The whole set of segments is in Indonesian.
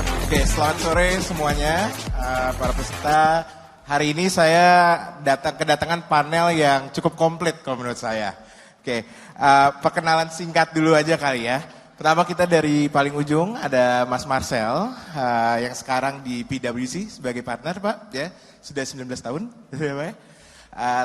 Oke, selamat sore semuanya, para peserta. Hari ini saya kedatangan panel yang cukup komplit kalau menurut saya. Oke, perkenalan singkat dulu aja kali ya. Pertama kita dari paling ujung ada Mas Marcel, yang sekarang di PwC sebagai partner Pak, ya sudah 19 tahun, betul ya Pak ya?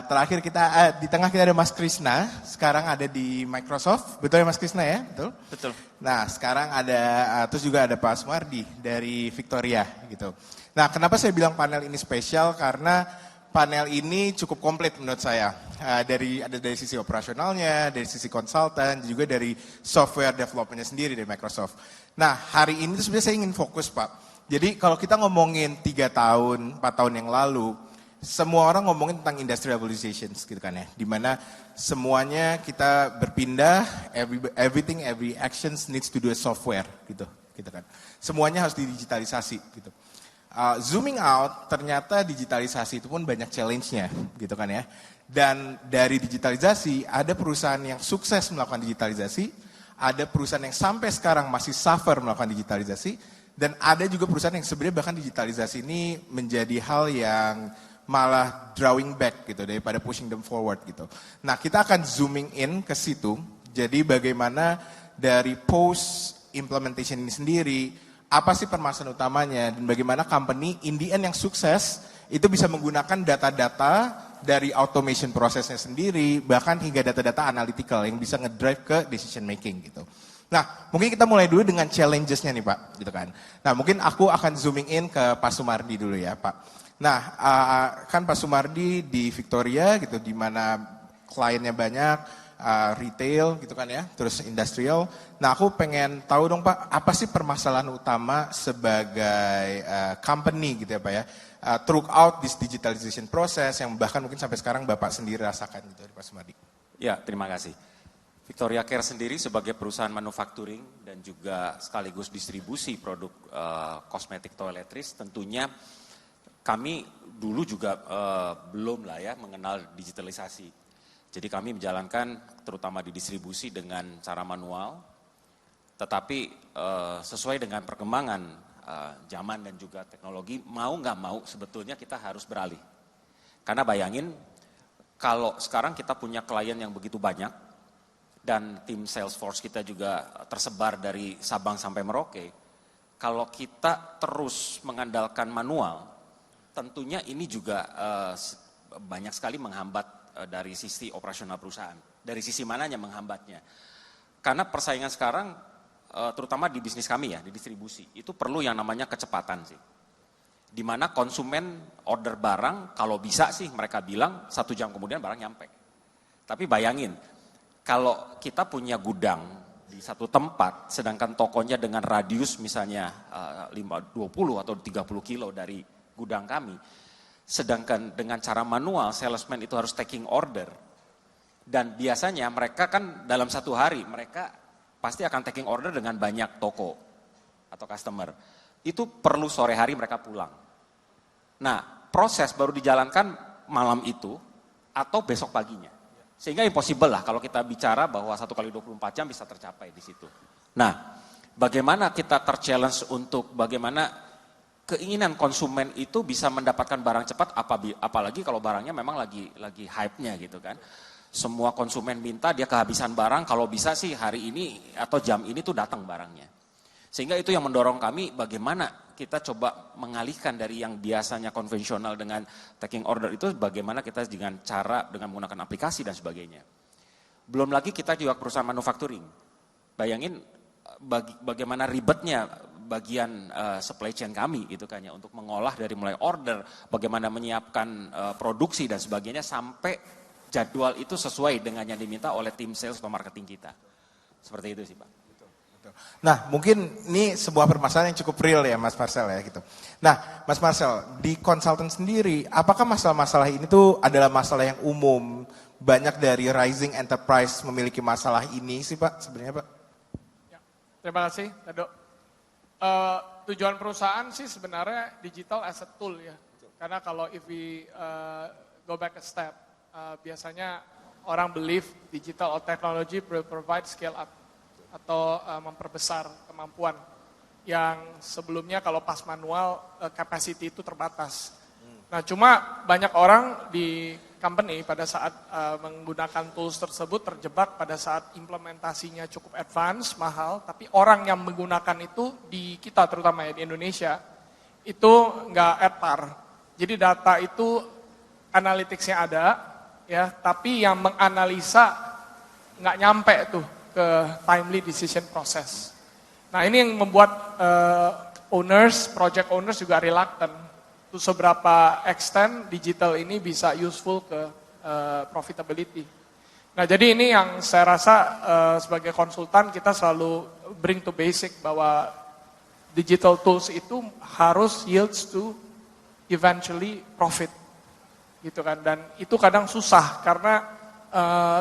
Terakhir kita di tengah kita ada Mas Krisna, sekarang ada di Microsoft, betul ya Mas Krisna ya, betul? Betul. Nah sekarang ada, terus juga ada Pak Sumardi dari Victoria gitu. Nah kenapa saya bilang panel ini spesial, karena panel ini cukup komplit menurut saya. Ada dari sisi operasionalnya, dari sisi konsultan, juga dari software development-nya sendiri dari Microsoft. Nah hari ini tuh sebenarnya saya ingin fokus Pak. Jadi kalau kita ngomongin 3 tahun, 4 tahun yang lalu, semua orang ngomongin tentang industry revolution gitu kan ya, dimana semuanya kita berpindah, every actions needs to do a software gitu kan. Semuanya harus didigitalisasi gitu. Zooming out, ternyata digitalisasi itu pun banyak challenge-nya gitu kan ya. Dan dari digitalisasi ada perusahaan yang sukses melakukan digitalisasi, ada perusahaan yang sampai sekarang masih suffer melakukan digitalisasi, dan ada juga perusahaan yang sebenarnya bahkan digitalisasi ini menjadi hal yang malah drawing back gitu daripada pushing them forward gitu. Nah kita akan zooming in ke situ, jadi bagaimana dari post implementation ini sendiri, apa sih permasalahan utamanya, dan bagaimana company in the end yang sukses itu bisa menggunakan data-data dari automation prosesnya sendiri, bahkan hingga data-data analytical yang bisa ngedrive ke decision making gitu. Nah, mungkin kita mulai dulu dengan challenges-nya nih Pak, gitu kan. Nah, mungkin aku akan zooming in ke Pak Sumardi dulu ya Pak. Nah, kan Pak Sumardi di Victoria gitu, di mana kliennya banyak, retail gitu kan ya, terus industrial. Nah, aku pengen tahu dong Pak, apa sih permasalahan utama sebagai company gitu ya Pak ya, throughout this digitalization process yang bahkan mungkin sampai sekarang Bapak sendiri rasakan gitu Pak Sumardi. Ya, terima kasih. Victoria Care sendiri sebagai perusahaan manufacturing dan juga sekaligus distribusi produk kosmetik toiletries, tentunya kami dulu juga belum lah ya mengenal digitalisasi. Jadi kami menjalankan terutama di distribusi dengan cara manual, tetapi sesuai dengan perkembangan zaman dan juga teknologi, mau nggak mau sebetulnya kita harus beralih. Karena bayangin kalau sekarang kita punya klien yang begitu banyak dan tim Salesforce kita juga tersebar dari Sabang sampai Merauke, kalau kita terus mengandalkan manual, tentunya ini juga banyak sekali menghambat dari sisi operasional perusahaan. Dari sisi mananya menghambatnya? Karena persaingan sekarang, terutama di bisnis kami ya, di distribusi, itu perlu yang namanya kecepatan sih. Di mana konsumen order barang, kalau bisa sih mereka bilang 1 jam kemudian barang nyampe. Tapi bayangin, kalau kita punya gudang di satu tempat, sedangkan tokonya dengan radius misalnya 20 atau 30 kilo dari gudang kami, sedangkan dengan cara manual salesman itu harus taking order, dan biasanya mereka kan dalam 1 hari mereka pasti akan taking order dengan banyak toko atau customer, itu perlu sore hari mereka pulang. Nah proses baru dijalankan malam itu atau besok paginya, sehingga impossible lah kalau kita bicara bahwa 1 kali 24 jam bisa tercapai di situ. Nah bagaimana kita terchallenge untuk bagaimana keinginan konsumen itu bisa mendapatkan barang cepat, apalagi kalau barangnya memang lagi hype-nya gitu kan. Semua konsumen minta dia kehabisan barang, kalau bisa sih hari ini atau jam ini tuh datang barangnya. Sehingga itu yang mendorong kami bagaimana kita coba mengalihkan dari yang biasanya konvensional dengan taking order itu, bagaimana kita dengan menggunakan aplikasi dan sebagainya. Belum lagi kita juga perusahaan manufacturing. Bayangin bagaimana ribetnya bagian supply chain kami gitu kan ya, untuk mengolah dari mulai order, bagaimana menyiapkan produksi dan sebagainya sampai jadwal itu sesuai dengan yang diminta oleh tim sales atau marketing kita. Seperti itu sih Pak. Betul. Nah mungkin ini sebuah permasalahan yang cukup real ya Mas Marcel ya gitu. Nah Mas Marcel, di konsultan sendiri, apakah masalah-masalah ini tuh adalah masalah yang umum? Banyak dari rising enterprise memiliki masalah ini sih Pak sebenarnya Pak? Ya, terima kasih Tado. Tujuan perusahaan sih sebenarnya digital as a tool ya. Karena kalau if we go back a step, biasanya orang believe digital or technology will provide scale up atau memperbesar kemampuan yang sebelumnya kalau pas manual capacity itu terbatas. Nah cuma banyak orang di company pada saat menggunakan tools tersebut terjebak pada saat implementasinya cukup advance, mahal, tapi orang yang menggunakan itu di kita terutama ya di Indonesia itu nggak at par. Jadi data itu analytics-nya ada, ya, tapi yang menganalisa nggak nyampe tuh ke timely decision process. Nah ini yang membuat project owners juga reluctant to seberapa extent digital ini bisa useful ke profitability. Nah jadi ini yang saya rasa sebagai konsultan kita selalu bring to basic bahwa digital tools itu harus yields to eventually profit, gitu kan. Dan itu kadang susah karena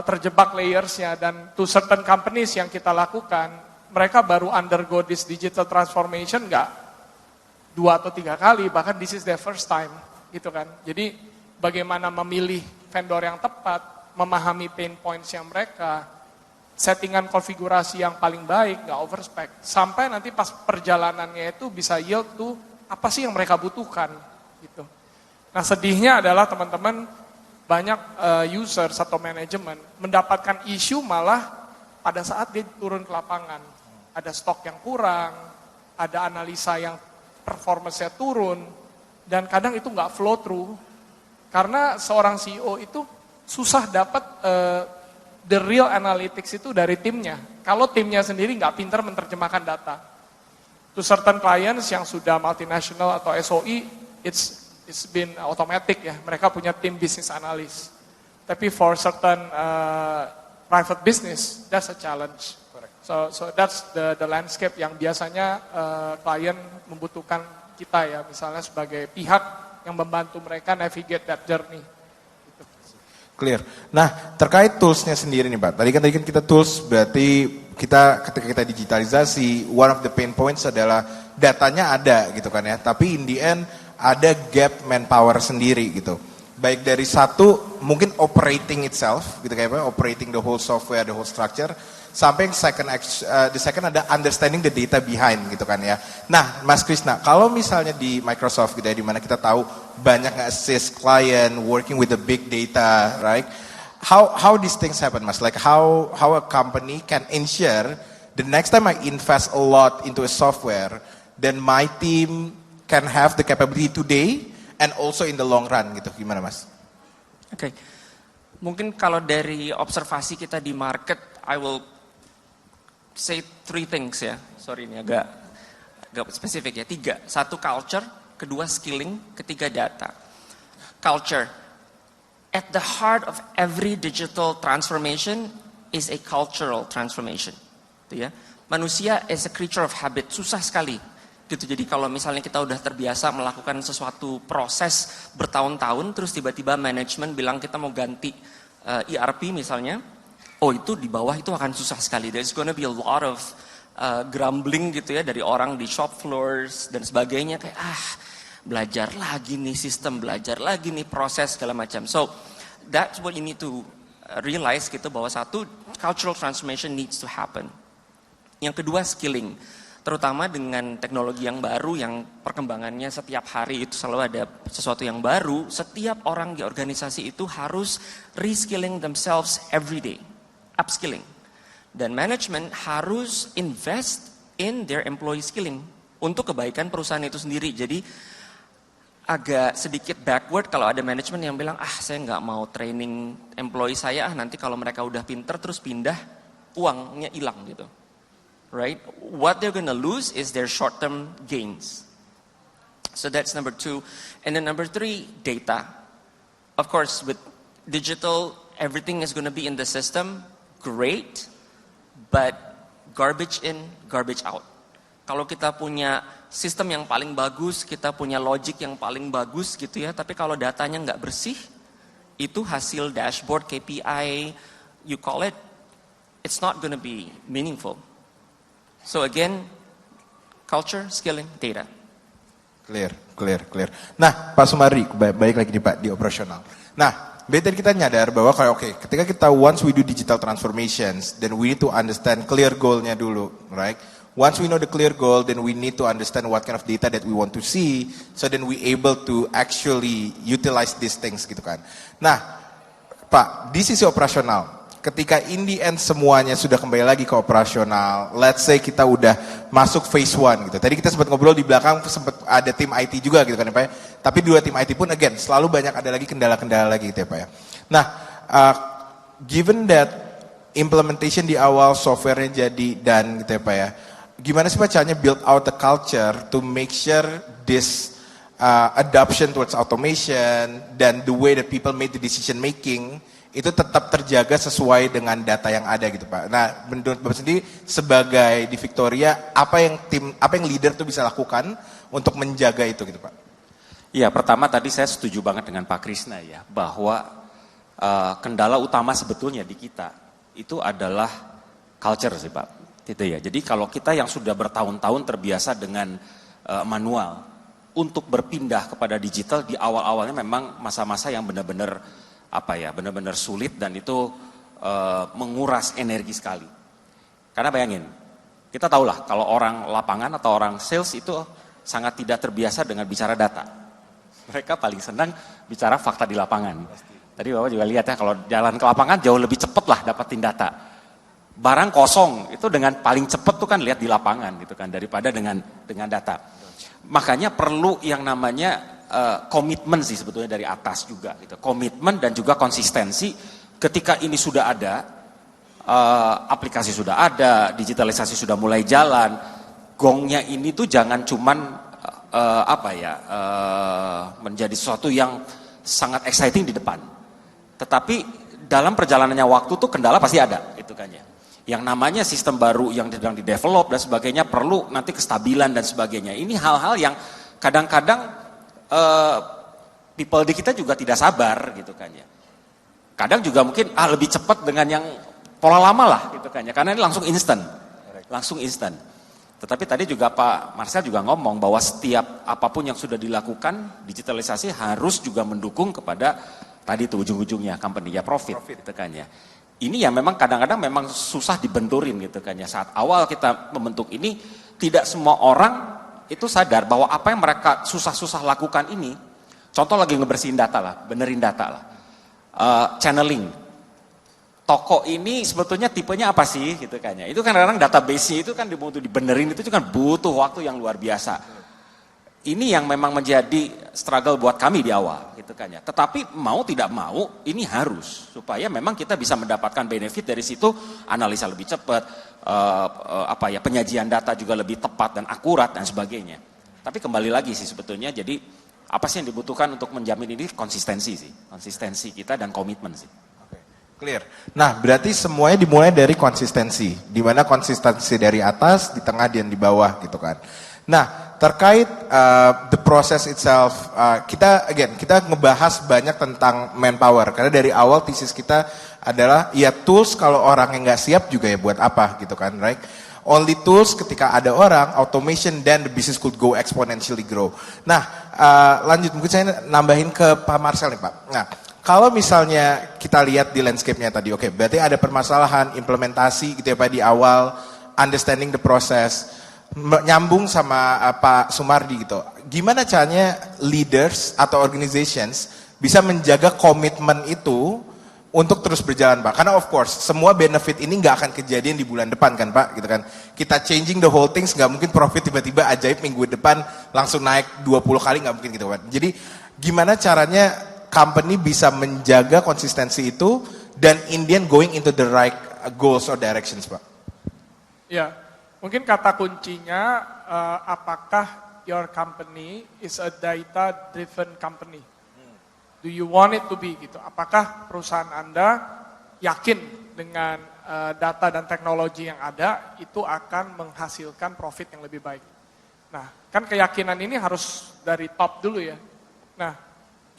terjebak layersnya dan to certain companies yang kita lakukan mereka baru undergo this digital transformation nggak 2 atau 3 kali, bahkan this is their first time, gitu kan. Jadi bagaimana memilih vendor yang tepat, memahami pain points yang mereka, settingan konfigurasi yang paling baik, nggak overspec, sampai nanti pas perjalanannya itu bisa yield tuh apa sih yang mereka butuhkan, gitu. Nah sedihnya adalah teman-teman banyak users atau manajemen mendapatkan isu malah pada saat dia turun ke lapangan. Ada stok yang kurang, ada analisa yang performance-nya turun, dan kadang itu nggak flow through, karena seorang CEO itu susah dapat the real analytics itu dari timnya. Kalau timnya sendiri nggak pintar menerjemahkan data. To certain clients yang sudah multinational atau SOE, it's been automatic ya, mereka punya tim business analyst. Tapi for certain private business, that's a challenge. So that's the landscape yang biasanya klien membutuhkan kita ya, misalnya sebagai pihak yang membantu mereka navigate that journey. Gitu. Clear. Nah terkait toolsnya sendiri nih Pak, tadi kan kita tools berarti ketika kita digitalisasi, one of the pain points adalah datanya ada gitu kan ya, tapi in the end ada gap manpower sendiri gitu. Baik dari satu mungkin operating itself gitu kayak apa, operating the whole software, the whole structure, sampai the second ada understanding the data behind gitu kan ya. Nah Mas Krishna, kalau misalnya di Microsoft gitu ya, di mana kita tahu banyak nge-assist client working with the big data, right? How these things happen Mas? Like how a company can ensure the next time I invest a lot into a software, then my team can have the capability today and also in the long run gitu, gimana Mas? Oke, mungkin kalau dari observasi kita di market, I will say 3 things ya. Sorry ini agak spesifik ya. 3, 1 culture, kedua skilling, ketiga data. Culture, at the heart of every digital transformation is a cultural transformation. Gitu ya. Manusia is a creature of habit, susah sekali. Gitu. Jadi kalau misalnya kita udah terbiasa melakukan sesuatu proses bertahun-tahun, terus tiba-tiba manajemen bilang kita mau ganti ERP misalnya, oh itu di bawah itu akan susah sekali. There's gonna be a lot of grumbling gitu ya dari orang di shop floors dan sebagainya, kayak belajar lagi nih sistem, belajar lagi nih proses segala macam. So that's what you need to realize gitu, bahwa satu, cultural transformation needs to happen. Yang kedua skilling. Terutama dengan teknologi yang baru yang perkembangannya setiap hari itu selalu ada sesuatu yang baru, setiap orang di organisasi itu harus reskilling themselves every day, upskilling. Dan manajemen harus invest in their employee skilling untuk kebaikan perusahaan itu sendiri. Jadi agak sedikit backward kalau ada manajemen yang bilang, saya nggak mau training employee saya, nanti kalau mereka udah pinter terus pindah, uangnya hilang gitu. Right? What they're gonna lose is their short-term gains. So that's number 2. And then number 3, data. Of course, with digital, everything is gonna be in the system, great, but garbage in, garbage out. Kalau kita punya sistem yang paling bagus, kita punya logic yang paling bagus gitu ya, tapi kalau datanya nggak bersih, itu hasil dashboard, KPI, you call it, it's not gonna be meaningful. So again, culture, skilling, data. Clear. Nah, Pak Sumardi, balik lagi nih Pak di operasional. Nah, tadi kita nyadar bahwa kayak ketika kita once we do digital transformations, then we need to understand clear goal-nya dulu, right? Once we know the clear goal, then we need to understand what kind of data that we want to see, so then we able to actually utilize these things gitu kan. Nah, Pak, di sisi operasional, ketika in the end semuanya sudah kembali lagi ke operasional, let's say kita udah masuk phase 1 gitu. Tadi kita sempat ngobrol di belakang, sempat ada tim IT juga gitu kan ya Pak ya. Tapi dua tim IT pun again, selalu banyak ada lagi kendala-kendala lagi gitu ya Pak ya. Nah, given that implementation di awal softwarenya jadi dan gitu ya Pak ya, gimana sih Pak caranya build out the culture to make sure this adoption towards automation dan the way that people made the decision making itu tetap terjaga sesuai dengan data yang ada gitu Pak. Nah, menurut Bapak sendiri sebagai di Victoria, apa yang leader tuh bisa lakukan untuk menjaga itu gitu Pak? Iya, pertama tadi saya setuju banget dengan Pak Krisna ya, bahwa kendala utama sebetulnya di kita itu adalah culture sih Pak. Gitu ya. Jadi kalau kita yang sudah bertahun-tahun terbiasa dengan manual, untuk berpindah kepada digital di awal-awalnya memang masa-masa yang benar-benar benar-benar sulit dan itu menguras energi sekali. Karena bayangin, kita tahulah kalau orang lapangan atau orang sales itu sangat tidak terbiasa dengan bicara data. Mereka paling senang bicara fakta di lapangan. Tadi Bapak juga lihat ya, kalau jalan ke lapangan jauh lebih cepat lah dapatin data. Barang kosong itu dengan paling cepat tuh kan lihat di lapangan gitu kan daripada dengan data. Makanya perlu yang namanya komitmen sih sebetulnya dari atas juga gitu. Komitmen dan juga konsistensi ketika ini sudah ada, aplikasi sudah ada, digitalisasi sudah mulai jalan. Gongnya ini tuh jangan cuman menjadi sesuatu yang sangat exciting di depan. Tetapi dalam perjalanannya waktu tuh kendala pasti ada gitu kan ya. Yang namanya sistem baru yang sedang di-develop dan sebagainya perlu nanti kestabilan dan sebagainya. Ini hal-hal yang kadang-kadang people di kita juga tidak sabar gitu kan ya. Kadang juga mungkin lebih cepat dengan yang pola lama lah gitu kan ya. Karena ini langsung instan. Tetapi tadi juga Pak Marcel juga ngomong bahwa setiap apapun yang sudah dilakukan, digitalisasi harus juga mendukung kepada tadi itu ujung-ujungnya company ya profit gitu kan ya. Ini ya memang kadang-kadang memang susah dibenturin gitu kan ya. Saat awal kita membentuk ini, tidak semua orang itu sadar bahwa apa yang mereka susah-susah lakukan ini, contoh lagi ngebersihin data lah, benerin data lah, channeling. Toko ini sebetulnya tipenya apa sih gitu kan ya. Itu kan kadang-kadang database-nya itu kan butuh dibenerin, itu kan butuh waktu yang luar biasa. Ini yang memang menjadi struggle buat kami di awal gitu kan ya. Tetapi mau tidak mau ini harus supaya memang kita bisa mendapatkan benefit dari situ, analisa lebih cepat, penyajian data juga lebih tepat dan akurat dan sebagainya. Tapi kembali lagi sih sebetulnya jadi apa sih yang dibutuhkan untuk menjamin ini konsistensi kita dan komitmen sih. Clear. Nah, berarti semuanya dimulai dari konsistensi, di mana konsistensi dari atas, di tengah dan di bawah gitu kan. Nah, terkait the process itself, kita ngebahas banyak tentang manpower karena dari awal thesis kita adalah ya tools kalau orang yang nggak siap juga ya buat apa gitu kan, right? Only tools ketika ada orang, automation then the business could go exponentially grow. Nah, lanjut mungkin saya nambahin ke Pak Marcel nih Pak. Nah, kalau misalnya kita lihat di landscape-nya tadi, oke, berarti ada permasalahan implementasi gitu ya Pak di awal, understanding the process. Nyambung sama Pak Sumardi gitu. Gimana caranya leaders atau organizations bisa menjaga komitmen itu untuk terus berjalan Pak? Karena of course semua benefit ini nggak akan kejadian di bulan depan kan Pak, gitu kan? Kita changing the whole things nggak mungkin profit tiba-tiba ajaib minggu depan langsung naik 20 kali nggak mungkin gitu Pak. Jadi gimana caranya company bisa menjaga konsistensi itu dan in the end going into the right goals or directions Pak? Ya. Mungkin kata kuncinya, apakah your company is a data-driven company? Do you want it to be gitu? Apakah perusahaan Anda yakin dengan data dan teknologi yang ada itu akan menghasilkan profit yang lebih baik? Nah, kan keyakinan ini harus dari top dulu ya. Nah,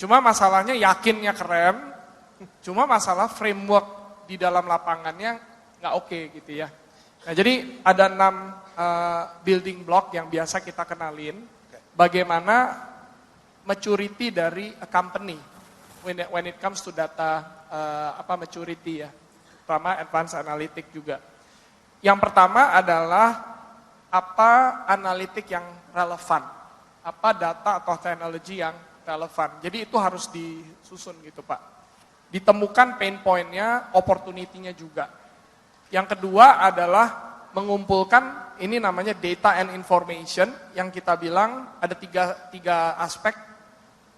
cuma masalahnya yakinnya keren, cuma masalah framework di dalam lapangannya nggak oke gitu ya. Nah, jadi ada 6 building block yang biasa kita kenalin. Bagaimana maturity dari a company when it comes to data maturity ya. Terutama advanced analytic juga. Yang pertama adalah apa analitik yang relevan, apa data atau teknologi yang relevan. Jadi itu harus disusun gitu Pak. Ditemukan pain point-nya, opportunity-nya juga. Yang kedua adalah mengumpulkan, ini namanya data and information, yang kita bilang ada tiga aspek.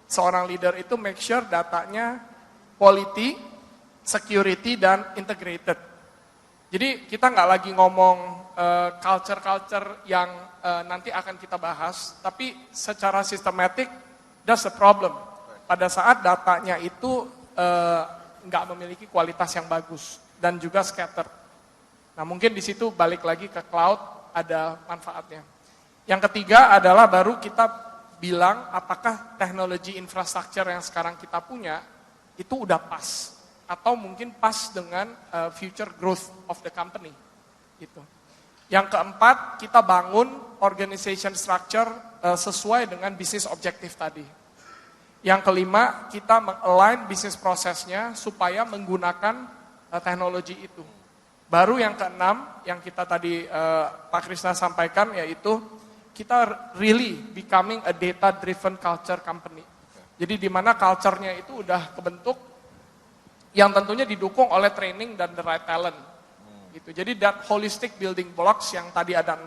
Seorang leader itu make sure datanya quality, security, dan integrated. Jadi kita nggak lagi ngomong culture-culture yang nanti akan kita bahas, tapi secara sistematik, that's the problem. Pada saat datanya itu nggak memiliki kualitas yang bagus dan juga scattered. Nah mungkin di situ balik lagi ke cloud ada manfaatnya. Yang ketiga adalah baru kita bilang apakah teknologi infrastruktur yang sekarang kita punya itu udah pas atau mungkin pas dengan future growth of the company gitu. Yang keempat, kita bangun organization structure sesuai dengan bisnis objektif tadi. Yang kelima, kita meng-align bisnis prosesnya supaya menggunakan teknologi itu. Baru yang keenam, yang kita tadi Pak Krisna sampaikan, yaitu kita really becoming a data-driven culture company. Jadi di mana culture-nya itu udah kebentuk, yang tentunya didukung oleh training dan the right talent. Gitu. Jadi that holistic building blocks yang tadi ada 6,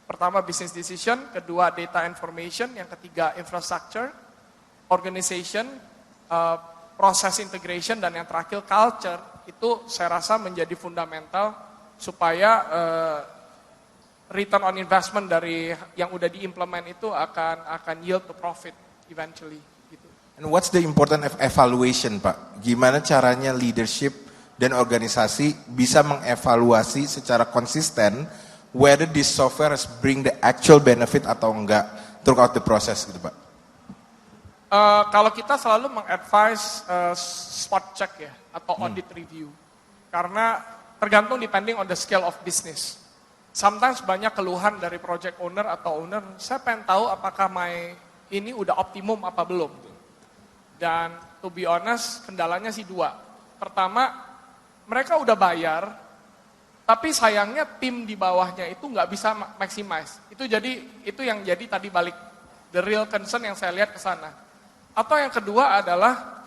pertama business decision, kedua data information, yang ketiga infrastructure, organization, process integration, dan yang terakhir culture, itu saya rasa menjadi fundamental supaya return on investment dari yang udah diimplement itu akan yield to profit eventually. Gitu. And what's the important evaluation Pak? Gimana caranya leadership dan organisasi bisa mengevaluasi secara konsisten whether this software has bring the actual benefit atau enggak throughout the process gitu Pak? Kalau kita selalu mengadvise spot check ya atau audit review, karena tergantung depending on the scale of business. Sometimes banyak keluhan dari project owner atau owner, saya pengen tahu apakah ini udah optimum apa belum. Dan to be honest, kendalanya sih 2. Pertama, mereka udah bayar, tapi sayangnya tim di bawahnya itu nggak bisa maximize. Itu yang jadi tadi balik the real concern yang saya lihat ke sana. Atau yang kedua adalah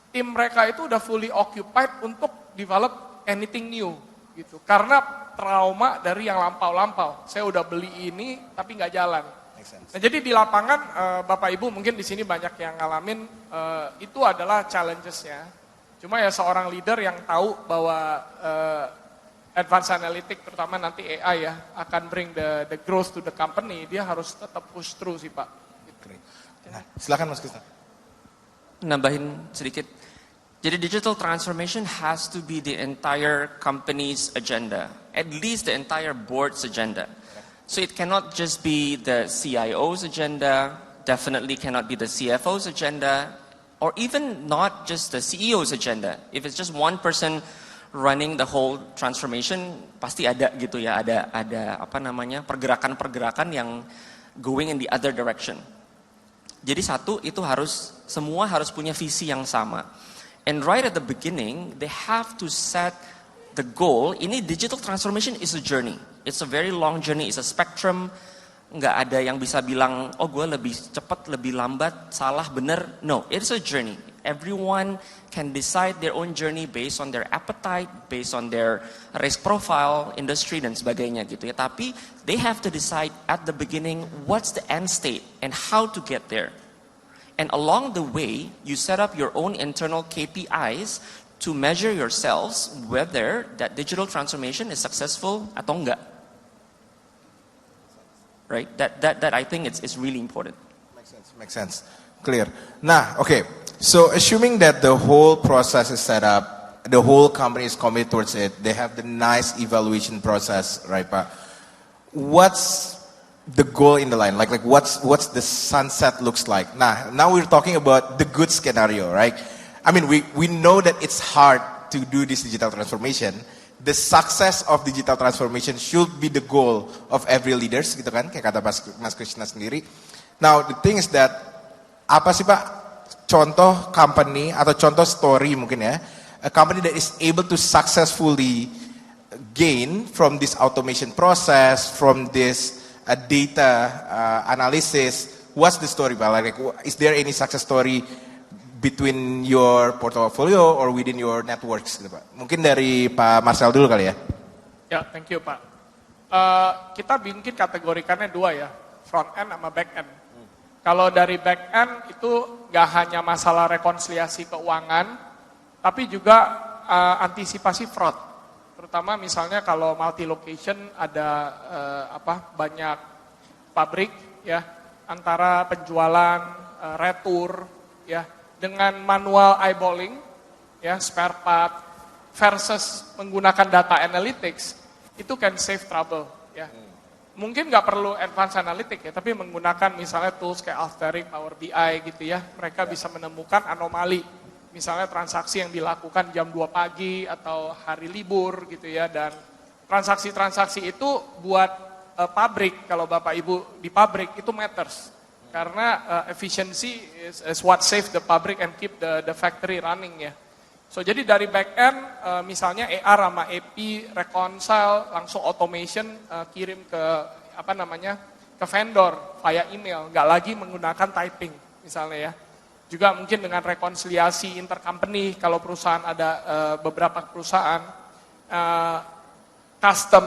tim mereka itu udah fully occupied untuk develop anything new gitu. Karena trauma dari yang lampau-lampau. Saya udah beli ini tapi nggak jalan. Nah, jadi di lapangan Bapak Ibu mungkin di sini banyak yang ngalamin itu adalah challenges-nya. Cuma ya seorang leader yang tahu bahwa advanced analytic terutama nanti AI ya akan bring the growth to the company, dia harus tetap push through sih Pak. Nah, silakan Mas Krisna. Nambahin sedikit. Jadi digital transformation has to be the entire company's agenda, at least the entire board's agenda. So it cannot just be the CIO's agenda, definitely cannot be the CFO's agenda, or even not just the CEO's agenda. If it's just one person running the whole transformation, pasti ada gitu ya, ada apa namanya pergerakan-pergerakan yang going in the other direction. Jadi satu itu semua harus punya visi yang sama. And right at the beginning, they have to set the goal. Ini digital transformation is a journey. It's a very long journey. It's a spectrum. Nggak ada yang bisa bilang, oh gue lebih cepat, lebih lambat, salah, benar. No, it's a journey. Everyone can decide their own journey based on their appetite, based on their risk profile, industry, dan sebagainya gitu ya. Tapi they have to decide at the beginning what's the end state and how to get there. And along the way, you set up your own internal KPIs to measure yourselves whether that digital transformation is successful atau enggak. Right? That I think it's really important. Makes sense. Clear. Nah, okay. So assuming that the whole process is set up, the whole company is committed towards it, they have the nice evaluation process, right, Pak? What's the goal in the line? Like what's the sunset looks like? Now we're talking about the good scenario, right? I mean, we know that it's hard to do this digital transformation. The success of digital transformation should be the goal of every leaders, gitu kan? Kayak kata Mas Krishna sendiri. Now the thing is that apa sih Pak contoh company atau contoh story mungkin ya, a company that is able to successfully gain from this automation process, from this data analysis? What's the story, Pak? Like, is there any success story between your portfolio or within your networks, gitu, Pak? Mungkin dari Pak Marcel dulu kali ya. Ya, thank you Pak. Kita mungkin kategorikannya dua ya, front end sama back end. Kalau dari back end itu nggak hanya masalah rekonsiliasi keuangan, tapi juga antisipasi fraud. Terutama misalnya kalau multi location ada banyak pabrik ya, antara penjualan, retur ya, dengan manual eyeballing ya, spare part versus menggunakan data analytics, itu can save trouble ya. Mungkin nggak perlu advanced analytics ya, tapi menggunakan misalnya tools kayak Alteryx, Power BI gitu ya, mereka bisa menemukan anomali. Misalnya transaksi yang dilakukan jam 2 pagi atau hari libur gitu ya, dan transaksi-transaksi itu buat pabrik, kalau Bapak Ibu di pabrik itu matters. Karena efficiency is what save the pabrik and keep the factory running ya. So jadi dari back end misalnya AR sama AP reconcile langsung automation kirim ke ke vendor via email, nggak lagi menggunakan typing misalnya ya. Juga mungkin dengan rekonsiliasi intercompany kalau perusahaan ada beberapa perusahaan custom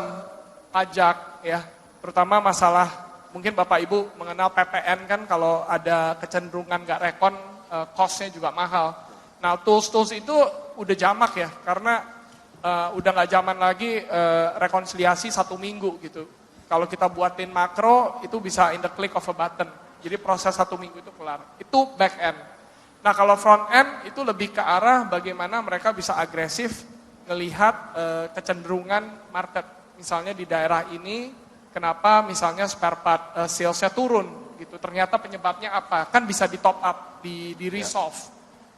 pajak ya, terutama masalah mungkin Bapak Ibu mengenal PPN kan, kalau ada kecenderungan nggak rekon cost-nya juga mahal. Nah, tools-tools itu udah jamak ya, karena udah nggak zaman lagi rekonsiliasi 1 minggu gitu. Kalau kita buatin makro, itu bisa in the click of a button. Jadi proses 1 minggu itu kelar. Itu back end. Nah, kalau front end itu lebih ke arah bagaimana mereka bisa agresif melihat kecenderungan market. Misalnya di daerah ini, kenapa misalnya spare part sales-nya turun gitu. Ternyata penyebabnya apa? Kan bisa di top up, di resolve.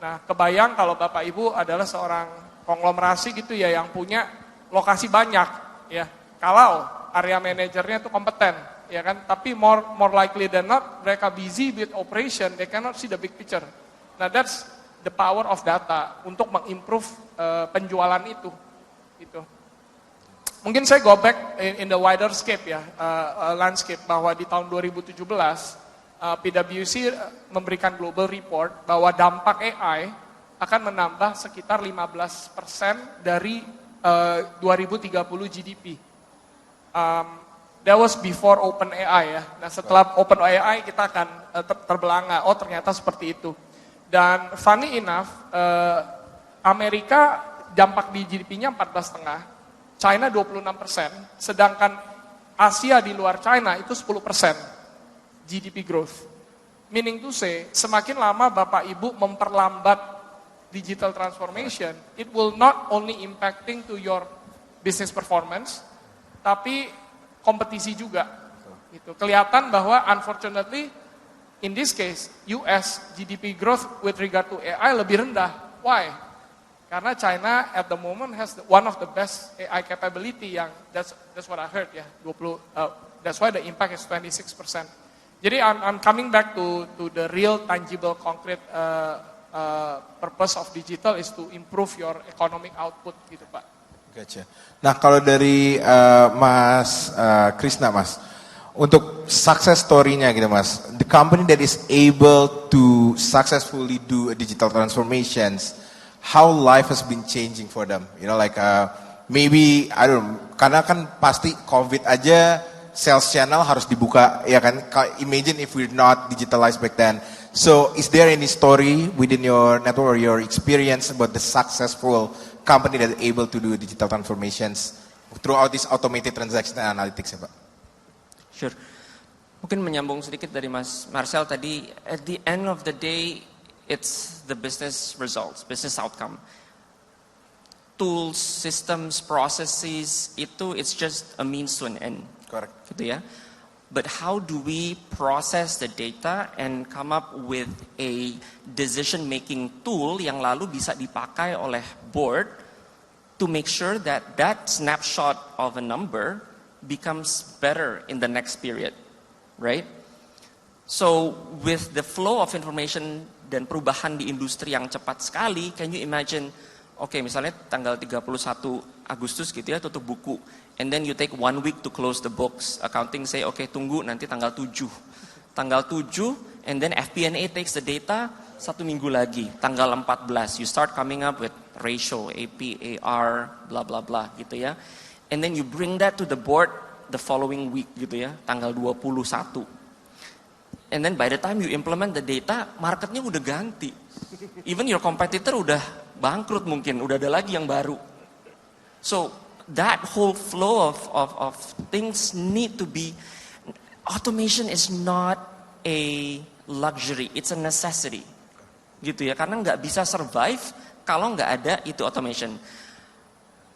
Nah, kebayang kalau Bapak Ibu adalah seorang konglomerasi gitu ya, yang punya lokasi banyak ya. Kalau area manajernya itu kompeten ya kan, tapi more likely than not mereka busy with operation, they cannot see the big picture. Nah, that's the power of data untuk mengimprove penjualan itu gitu. Mungkin saya go back in the wider scape ya, landscape, bahwa di tahun 2017 PwC memberikan global report bahwa dampak AI akan menambah sekitar 15% dari 2030 GDP. That was before OpenAI ya. Nah, setelah OpenAI kita akan terbelanga, oh ternyata seperti itu. Dan funny enough, Amerika dampak di GDP-nya 14,5%, China 26%, sedangkan Asia di luar China itu 10%. GDP growth. Meaning to say, semakin lama Bapak Ibu memperlambat digital transformation, it will not only impacting to your business performance, tapi kompetisi juga. Gitu. Kelihatan bahwa unfortunately, in this case, US GDP growth with regard to AI lebih rendah. Why? Karena China at the moment has one of the best AI capability, yang that's what I heard ya, that's why the impact is 26%. Jadi I'm coming back to the real tangible concrete purpose of digital is to improve your economic output gitu Pak. Gotcha. Nah, kalau dari Mas Krisna, Mas, untuk success story-nya gitu, Mas, the company that is able to successfully do a digital transformations, how life has been changing for them, you know, like maybe I don't know, karena kan pasti COVID aja sales channel harus dibuka, ya kan? Imagine if we're not digitalized back then. So, is there any story within your network or your experience about the successful company that is able to do digital transformations throughout this automated transaction analytics ya, Pak? Sure. Mungkin menyambung sedikit dari Mas Marcel tadi, at the end of the day, it's the business results, business outcome. Tools, systems, processes, it's just a means to an end. Correct. Gitu ya. But how do we process the data and come up with a decision-making tool yang lalu bisa dipakai oleh board to make sure that that snapshot of a number becomes better in the next period, right? So with the flow of information dan perubahan di industri yang cepat sekali, can you imagine Oke, misalnya tanggal 31 Agustus gitu ya, tutup buku. And then you take 1 week to close the books. Accounting say, oke, tunggu nanti tanggal 7. Tanggal 7, and then FP&A takes the data, 1 minggu lagi, tanggal 14. You start coming up with ratio, AP, AR, blah blah blah gitu ya. And then you bring that to the board the following week gitu ya, tanggal 21. And then by the time you implement the data, marketnya udah ganti. Even your competitor udah bangkrut mungkin, udah ada lagi yang baru. So that whole flow of things need to be, automation is not a luxury, it's a necessity. Gitu ya, karena nggak bisa survive kalau nggak ada itu automation.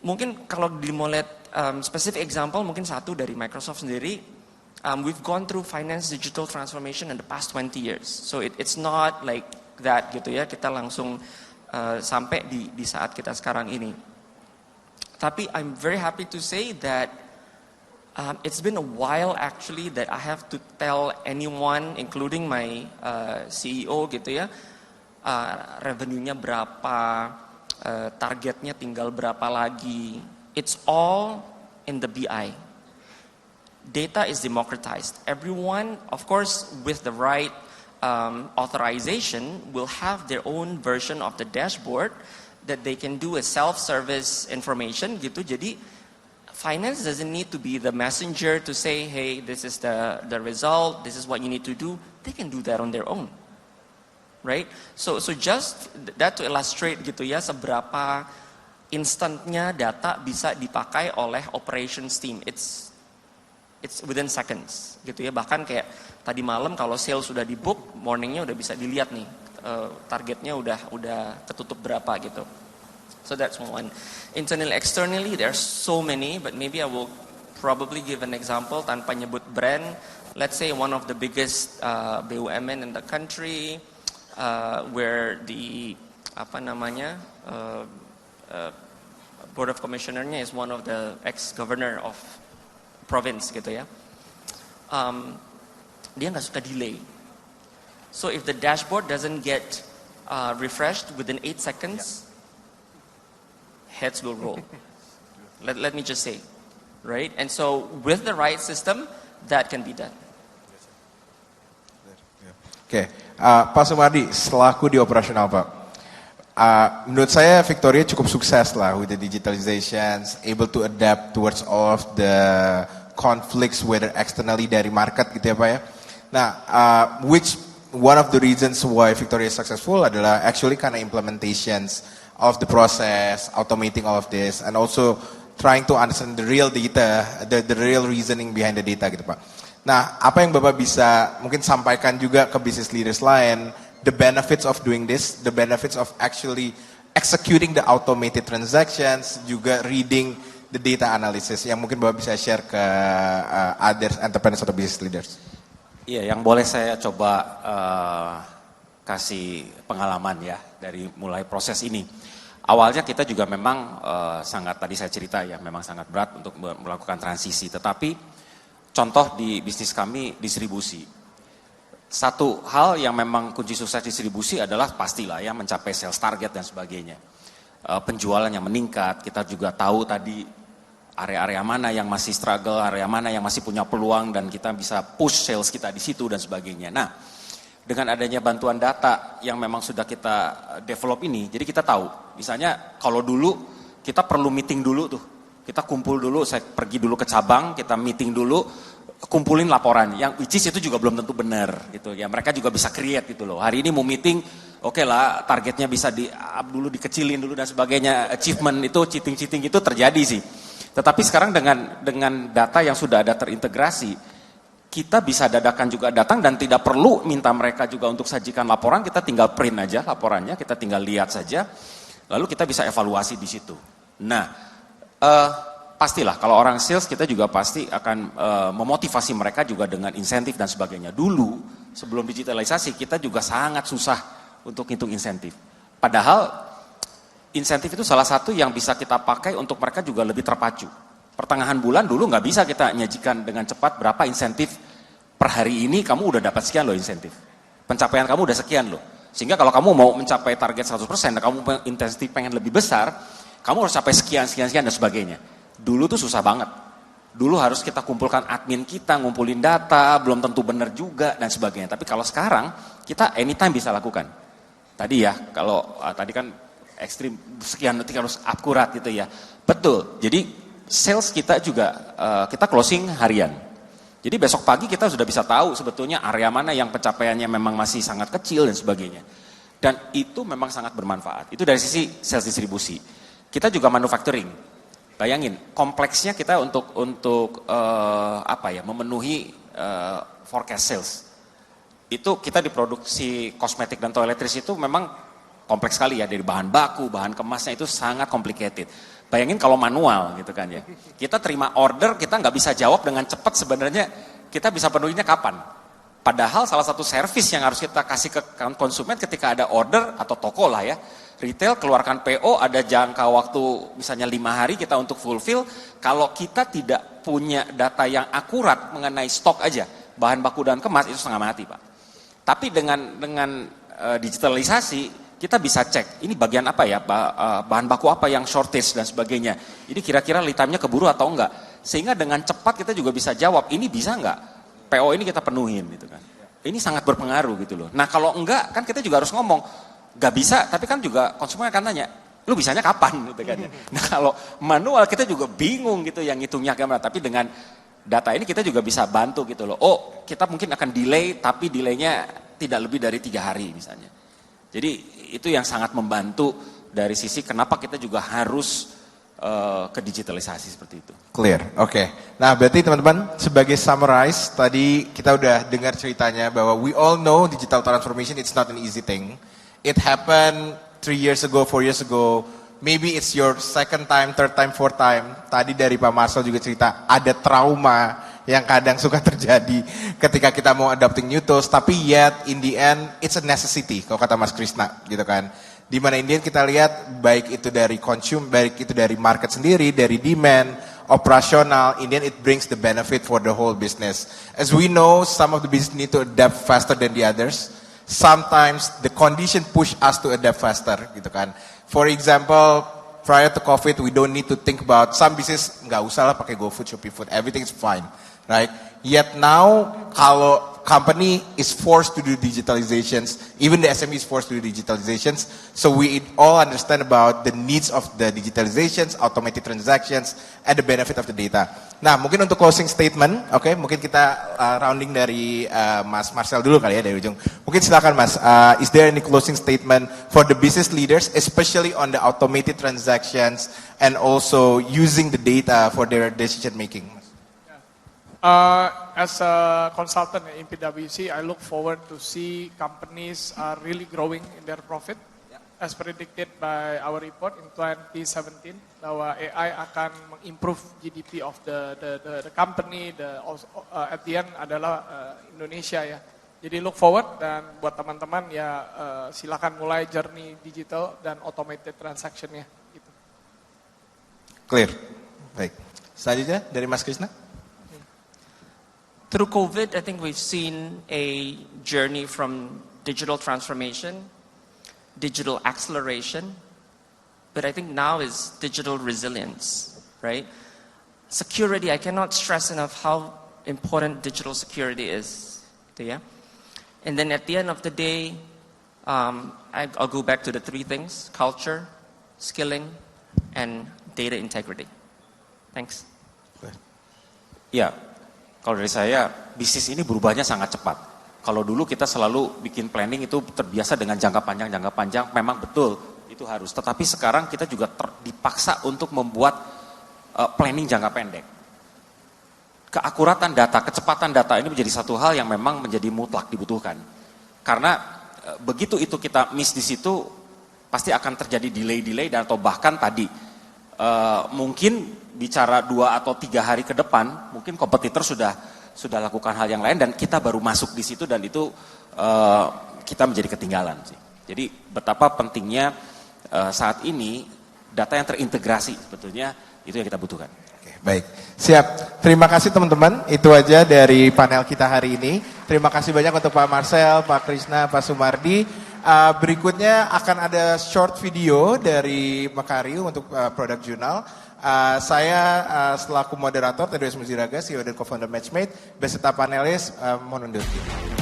Mungkin kalau mau lihat specific example, mungkin satu dari Microsoft sendiri. We've gone through finance digital transformation in the past 20 years. So it's not like that gitu ya, kita langsung sampai di saat kita sekarang ini. Tapi I'm very happy to say that it's been a while actually that I have to tell anyone, including my CEO gitu ya, revenue-nya berapa, targetnya tinggal berapa lagi. It's all in the BI. Data is democratized. Everyone, of course, with the right authorization, will have their own version of the dashboard that they can do a self-service information gitu. Jadi finance doesn't need to be the messenger to say, hey, this is the result, this is what you need to do. They can do that on their own, right? So just that to illustrate gitu ya, seberapa instantnya data bisa dipakai oleh operations team. It's within seconds gitu ya, bahkan kayak tadi malam kalau sales sudah di book, morningnya udah bisa dilihat nih targetnya udah ketutup berapa gitu. So that's one. Internally, externally, there are so many, but maybe I will probably give an example tanpa nyebut brand. Let's say one of the biggest BUMN in the country, where the board of commissionernya is one of the ex-governor of province gitu ya, dia nggak suka delay. So if the dashboard doesn't get refreshed within 8 seconds, heads will roll. Let me just say, right? And so with the right system, that can be done. Oke, Pak Sumardi, selaku di operasional Pak, menurut saya Victoria cukup sukses lah with the digitalizations, able to adapt towards all of the conflicts whether externally dari market gitu ya Pak ya. Nah, which one of the reasons why Victoria is successful adalah actually karena implementations of the process, automating all of this, and also trying to understand the real data, the real reasoning behind the data gitu Pak. Nah, apa yang Bapak bisa mungkin sampaikan juga ke business leaders lain, the benefits of doing this, the benefits of actually executing the automated transactions, juga reading the data analysis yang mungkin Bapak bisa share ke other entrepreneurs atau business leaders. Iya, yang boleh saya coba kasih pengalaman ya dari mulai proses ini. Awalnya kita juga memang sangat, tadi saya cerita ya, memang sangat berat untuk melakukan transisi. Tetapi contoh di bisnis kami distribusi. Satu hal yang memang kunci sukses distribusi adalah pastilah ya mencapai sales target dan sebagainya. Penjualan yang meningkat, kita juga tahu tadi area-area mana yang masih struggle, area mana yang masih punya peluang dan kita bisa push sales kita di situ dan sebagainya. Nah, dengan adanya bantuan data yang memang sudah kita develop ini, jadi kita tahu, misalnya kalau dulu kita perlu meeting dulu tuh, kita kumpul dulu, saya pergi dulu ke cabang, kita meeting dulu, kumpulin laporan, yang which is itu juga belum tentu benar gitu ya, mereka juga bisa create gitu loh. Hari ini mau meeting, oke lah targetnya bisa di up dulu, dikecilin dulu dan sebagainya, achievement itu cheating itu terjadi sih. Tetapi sekarang dengan data yang sudah ada terintegrasi, kita bisa dadakan juga datang dan tidak perlu minta mereka juga untuk sajikan laporan, kita tinggal print aja laporannya, kita tinggal lihat saja, lalu kita bisa evaluasi di situ. Nah, pastilah kalau orang sales kita juga pasti akan memotivasi mereka juga dengan insentif dan sebagainya. Dulu sebelum digitalisasi kita juga sangat susah untuk hitung insentif. Padahal insentif itu salah satu yang bisa kita pakai untuk mereka juga lebih terpacu. Pertengahan bulan dulu nggak bisa kita nyajikan dengan cepat berapa insentif per hari ini kamu udah dapat sekian loh insentif. Pencapaian kamu udah sekian loh. Sehingga kalau kamu mau mencapai target 100% dan kamu intensity pengen lebih besar, kamu harus capai sekian dan sebagainya. Dulu tuh susah banget. Dulu harus kita kumpulkan admin kita, ngumpulin data, belum tentu benar juga dan sebagainya. Tapi kalau sekarang kita anytime bisa lakukan. Tadi ya, kalau tadi kan ekstrim sekian detik harus akurat gitu ya. Betul. Jadi sales kita juga kita closing harian. Jadi besok pagi kita sudah bisa tahu sebetulnya area mana yang pencapaiannya memang masih sangat kecil dan sebagainya. Dan itu memang sangat bermanfaat. Itu dari sisi sales distribusi. Kita juga manufacturing. Bayangin, kompleksnya kita untuk memenuhi forecast sales. Itu kita di produksi kosmetik dan toiletries itu memang kompleks sekali ya, dari bahan baku, bahan kemasnya itu sangat complicated. Bayangin kalau manual gitu kan ya. Kita terima order, kita nggak bisa jawab dengan cepat sebenarnya kita bisa penuhinya kapan. Padahal salah satu servis yang harus kita kasih ke konsumen ketika ada order atau toko lah ya. Retail keluarkan PO, ada jangka waktu misalnya 5 hari kita untuk fulfill. Kalau kita tidak punya data yang akurat mengenai stok aja, bahan baku dan kemas itu setengah mati Pak. Tapi dengan digitalisasi kita bisa cek, ini bagian apa ya, bahan baku apa yang shortage dan sebagainya. Ini kira-kira lead time-nya keburu atau enggak. Sehingga dengan cepat kita juga bisa jawab, ini bisa enggak? PO ini kita penuhin gitu kan. Ini sangat berpengaruh gitu loh. Nah kalau enggak kan kita juga harus ngomong, gak bisa, tapi kan juga konsumen akan tanya, lu bisanya kapan gitu kan ya. Nah kalau manual kita juga bingung gitu yang ngitungnya gimana, tapi dengan data ini kita juga bisa bantu gitu loh. Oh kita mungkin akan delay, tapi delaynya tidak lebih dari 3 hari misalnya. Jadi itu yang sangat membantu dari sisi kenapa kita juga harus ke digitalisasi seperti itu. Clear, oke. Nah berarti teman-teman sebagai summarize, tadi kita udah dengar ceritanya bahwa we all know digital transformation it's not an easy thing. It happened 3 years ago, 4 years ago. Maybe it's your second time, third time, fourth time. Tadi dari Pak Marcel juga cerita, ada trauma yang kadang suka terjadi ketika kita mau adopting new tools. Tapi yet, in the end, it's a necessity, kalau kata Mas Krisna, gitu kan. Dimana in the end kita lihat, baik itu dari baik itu dari market sendiri, dari demand, operasional, in the end it brings the benefit for the whole business. As we know, some of the business need to adapt faster than the others. Sometimes the condition push us to adapt faster, gitu kan. For example, prior to COVID, we don't need to think about some business nggak usah lah pakai GoFood, Shopee Food, everything is fine, right? Yet now, kalau company is forced to do digitalizations, even the SME is forced to do digitalizations, so we all understand about the needs of the digitalizations, automated transactions, and the benefit of the data. Nah, mungkin untuk closing statement, oke, mungkin kita rounding dari Mas Marcel dulu kali ya dari ujung. Mungkin silakan Mas, is there any closing statement for the business leaders, especially on the automated transactions and also using the data for their decision making? As a consultant in PwC, I look forward to see companies are really growing in their profit. As predicted by our report in 2017, bahwa AI akan mengimprove GDP of the company, at the end adalah Indonesia ya. Jadi look forward dan buat teman-teman ya silakan mulai journey digital dan automated transaction-nya. Gitu. Clear. Baik. Selanjutnya dari Mas Krisna. Through COVID, I think we've seen a journey from digital transformation, digital acceleration, but I think now is digital resilience, right? Security, I cannot stress enough how important digital security is. Yeah? And then at the end of the day, I'll go back to the 3 things: culture, skilling, and data integrity. Thanks. Ya, kalau dari saya, bisnis ini berubahnya sangat cepat. Kalau dulu kita selalu bikin planning itu terbiasa dengan jangka panjang, memang betul itu harus. Tetapi sekarang kita juga dipaksa untuk membuat planning jangka pendek. Keakuratan data, kecepatan data ini menjadi satu hal yang memang menjadi mutlak dibutuhkan. Karena begitu itu kita miss di situ, pasti akan terjadi delay dan atau bahkan tadi mungkin bicara 2 atau 3 hari ke depan, mungkin kompetitor sudah lakukan hal yang lain dan kita baru masuk di situ dan itu kita menjadi ketinggalan sih. Jadi betapa pentingnya saat ini data yang terintegrasi sebetulnya itu yang kita butuhkan. Oke, baik. Siap. Terima kasih teman-teman. Itu aja dari panel kita hari ini. Terima kasih banyak untuk Pak Marcel, Pak Krisna, Pak Sumardi. Berikutnya akan ada short video dari Makario untuk produk jurnal. Saya selaku moderator TDS Muziraga, CEO dan co-founder Matchmade, beserta panelis mohon undur diri.